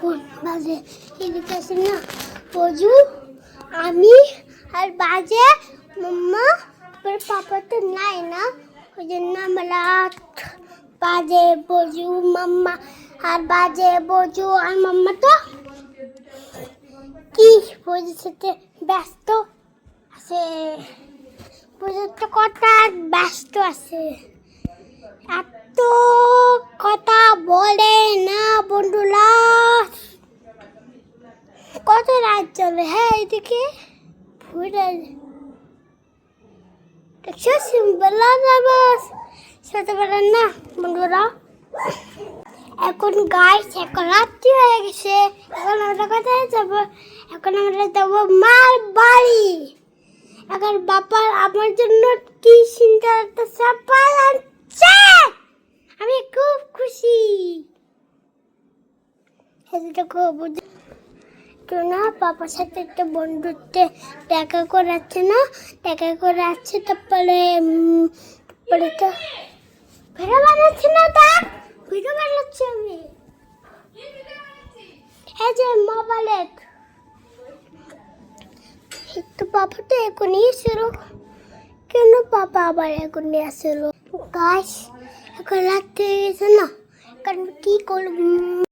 এখন বাজে এদিকে আছে না বজু আমি আর বাজে মাম্মা তারপরে পাপা তো নাই না ওই জন্য আমরা বাজে বজু মাম্মা আর বাজে বজু আর মাম্মা তো কি বজুর সাথে ব্যস্ত আছে বজুর তো কথা ব্যস্ত আছে এত কথা বলে না বন্ধুরা কত রাত চলে হ্যাঁ এদিকে ঘুরে দেখছো সিম্বলা যাবো সেটা বলেন না বন্ধুরা এখন গাইস এখন রাত্রি হয়ে গেছে এখন আমরা কোথায় যাবো এখন আমরা যাবো মার বাড়ি এখন বাবার আমার জন্য কি চিন্তা একটা সারপ্রাইজ আনছে আমি খুব খুশি সেটা খুব তো না পাপার সাথে একটা বন্ধুত্বে দেখা করাচ্ছে না দেখা করাচ্ছে তারপরে তো ভিডিও বানাচ্ছি না দেখ ভিডিও বানাচ্ছি আমি এই যে মোবাইলে তো পাপা তো এখনই এসেছিল কেন পাপা আবার এখনই আসলো গাইস এখন রাত হয়ে গেছে না কারণ কি করব